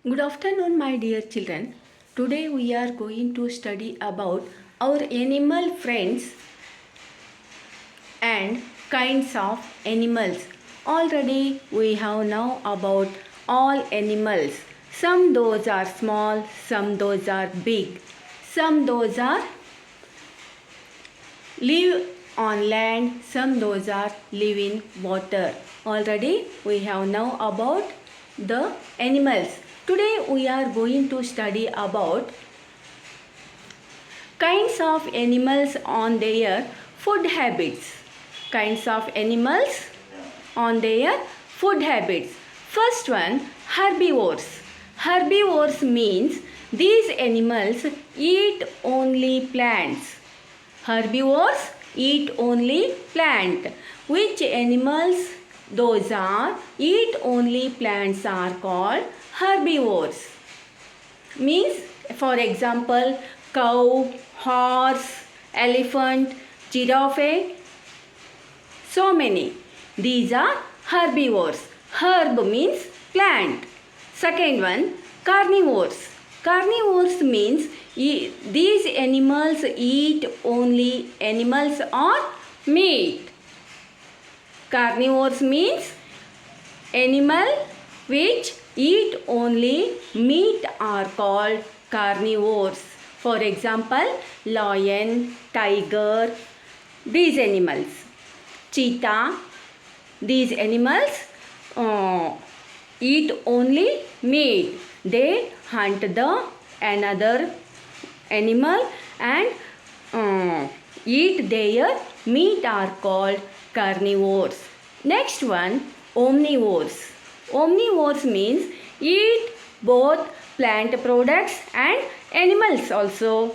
Good afternoon, my dear children. Today we are going to study about our animal friends and kinds of animals. Already we have now about all animals. Some those are small, some those are big, some those are live on land, some those are live in water. Already we have now about the animals. Today we are going to study about kinds of animals on their food habits. Kinds of animals on their food habits. First one, herbivores. Herbivores means these animals eat only plants. Herbivores eat only plant. Which animals those are eat only plants are called herbivores. Means, for example, cow, horse, elephant, giraffe, so many. These are herbivores. Herb means plant. Second one, carnivores. Carnivores means these animals eat only animals or meat. Carnivores means animal which eat only meat are called carnivores. For example, lion, tiger, these animals. Cheetah, these animals eat only meat. They hunt the another animal and eat their meat are called carnivores. Next one, omnivores. Omnivores means eat both plant products and animals also.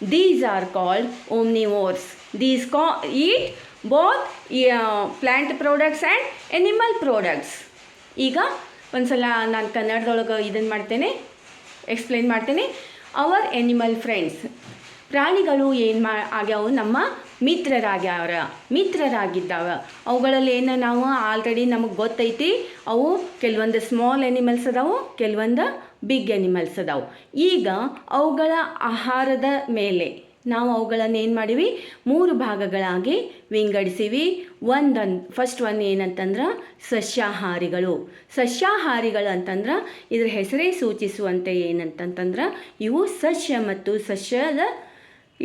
These are called omnivores. These eat both plant products and animal products. ಈಗ ಒಂದ್ಸಲ ನಾನು ಕನ್ನಡದೊಳಗೆ ಇದನ್ನು ಮಾಡ್ತೇನೆ, explain ಮಾಡ್ತೇನೆ. Hour animal friends, ಪ್ರಾಣಿಗಳು ಏನು ಆಗ್ಯಾವು, ನಮ್ಮ ಮಿತ್ರರಾಗಿದ್ದಾವ. ಅವುಗಳಲ್ಲಿ ಏನು ನಾವು ಆಲ್ರೆಡಿ ನಮಗೆ ಗೊತ್ತೈತಿ. ಅವು ಕೆಲವೊಂದು ಸ್ಮಾಲ್ ಎನಿಮಲ್ಸ್ ಅದಾವು, ಕೆಲವೊಂದು ಬಿಗ್ ಎನಿಮಲ್ಸ್ ಅದಾವು. ಈಗ ಅವುಗಳ ಆಹಾರದ ಮೇಲೆ ನಾವು ಅವುಗಳನ್ನು ಏನು ಮಾಡೀವಿ, 3 ಭಾಗಗಳಾಗಿ ವಿಂಗಡಿಸಿವಿ. ಫಸ್ಟ್ ಒನ್ ಏನಂತಂದ್ರೆ ಸಸ್ಯಾಹಾರಿಗಳು. ಸಸ್ಯಾಹಾರಿಗಳು ಅಂತಂದ್ರೆ ಇದ್ರ ಹೆಸರೇ ಸೂಚಿಸುವಂತೆ ಏನಂತಂತಂದ್ರೆ ಇವು ಸಸ್ಯ ಮತ್ತು ಸಸ್ಯದ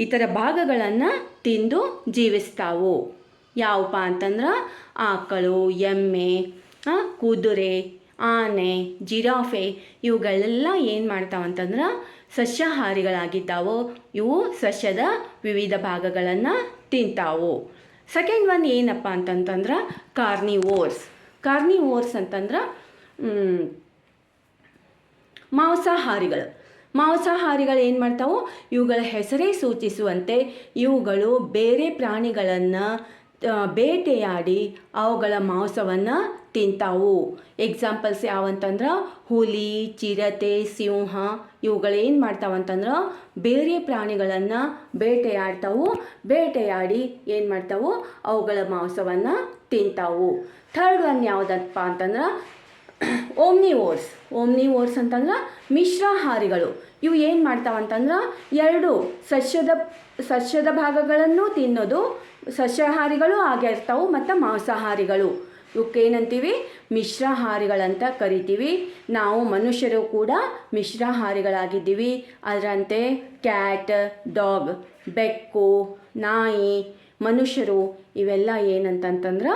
ಇತರ ಭಾಗಗಳನ್ನು ತಿಂದು ಜೀವಿಸ್ತಾವು. ಯಾವಪ್ಪ ಅಂತಂದ್ರೆ ಆಕಳು, ಎಮ್ಮೆ, ಕುದುರೆ, ಆನೆ, ಜಿರಾಫೆ ಇವುಗಳೆಲ್ಲ ಏನು ಮಾಡ್ತಾವಂತಂದ್ರೆ ಸಸ್ಯಾಹಾರಿಗಳಾಗಿದ್ದಾವು. ಇವು ಸಸ್ಯದ ವಿವಿಧ ಭಾಗಗಳನ್ನು ತಿಂತಾವು. ಸೆಕೆಂಡ್ ಒನ್ ಏನಪ್ಪ ಅಂತಂತಂದ್ರೆ ಕಾರ್ನಿವೋರ್ಸ್. ಕಾರ್ನಿವೋರ್ಸ್ ಅಂತಂದ್ರೆ ಮಾಂಸಾಹಾರಿಗಳು ಏನು ಮಾಡ್ತಾವು, ಇವುಗಳ ಹೆಸರೇ ಸೂಚಿಸುವಂತೆ ಇವುಗಳು ಬೇರೆ ಪ್ರಾಣಿಗಳನ್ನು ಬೇಟೆಯಾಡಿ ಅವುಗಳ ಮಾಂಸವನ್ನು ತಿಂತಾವು. ಎಕ್ಸಾಂಪಲ್ಸ್ ಯಾವಂತಂದ್ರೆ ಹುಲಿ, ಚಿರತೆ, ಸಿಂಹ ಇವುಗಳೇನು ಮಾಡ್ತಾವಂತಂದ್ರೆ ಬೇರೆ ಪ್ರಾಣಿಗಳನ್ನು ಬೇಟೆಯಾಡಿ ಏನು ಮಾಡ್ತಾವು, ಅವುಗಳ ಮಾಂಸವನ್ನು ತಿಂತಾವು. ಥರ್ಡ್ ಒನ್ ಯಾವುದಪ್ಪ ಅಂತಂದ್ರೆ ಓಮ್ನಿವೋರ್ಸ್ ಅಂತಂದ್ರೆ ಮಿಶ್ರಾಹಾರಿಗಳು. ಇವು ಏನು ಮಾಡ್ತಾವಂತಂದ್ರೆ ಎರಡು ಸಸ್ಯದ ಭಾಗಗಳನ್ನು ತಿನ್ನೋದು ಸಸ್ಯಾಹಾರಿಗಳು ಆಗಿರ್ತಾವು ಮತ್ತು ಮಾಂಸಾಹಾರಿಗಳು. ಇವಕ್ಕೇನಂತೀವಿ, ಮಿಶ್ರಾಹಾರಿಗಳಂತ ಕರಿತೀವಿ. ನಾವು ಮನುಷ್ಯರು ಕೂಡ ಮಿಶ್ರಾಹಾರಿಗಳಾಗಿದ್ದೀವಿ. ಅದರಂತೆ ಕ್ಯಾಟ್, ಡಾಗ್, ಬೆಕ್ಕು, ನಾಯಿ, ಮನುಷ್ಯರು ಇವೆಲ್ಲ ಏನಂತಂತಂದ್ರೆ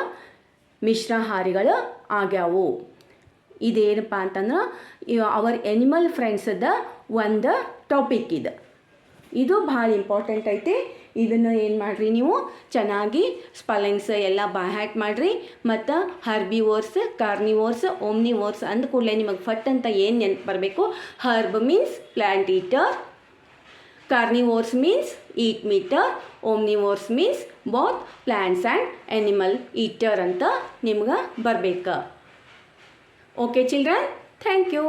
ಮಿಶ್ರಾಹಾರಿಗಳು ಆಗ್ಯಾವು. ಇದೇನಪ್ಪ ಅಂತಂದ್ರೆ ಅವರ್ ಎನಿಮಲ್ ಫ್ರೆಂಡ್ಸದ ಒಂದು ಟಾಪಿಕ್ ಇದು ಭಾಳ ಇಂಪಾರ್ಟೆಂಟ್ ಐತಿ. ಇದನ್ನು ಏನು ಮಾಡಿರಿ, ನೀವು ಚೆನ್ನಾಗಿ ಸ್ಪೆಲ್ಲಿಂಗ್ಸ್ ಎಲ್ಲ ಹ್ಯಾಟ್ ಮಾಡಿರಿ. ಮತ್ತು ಹರ್ಬಿವೋರ್ಸ್, ಕಾರ್ನಿವೋರ್ಸ್, ಓಮ್ನಿವೋರ್ಸ್ ಅಂದ ಕೂಡಲೇ ನಿಮಗೆ ಫಟ್ ಅಂತ ಏನು ನೆನಪು ಬರಬೇಕು, herb means plant eater, carnivores means eat meater, omnivores means both plants and animal eater ಅಂತ ನಿಮ್ಗೆ ಬರಬೇಕು. Okay children, thank you.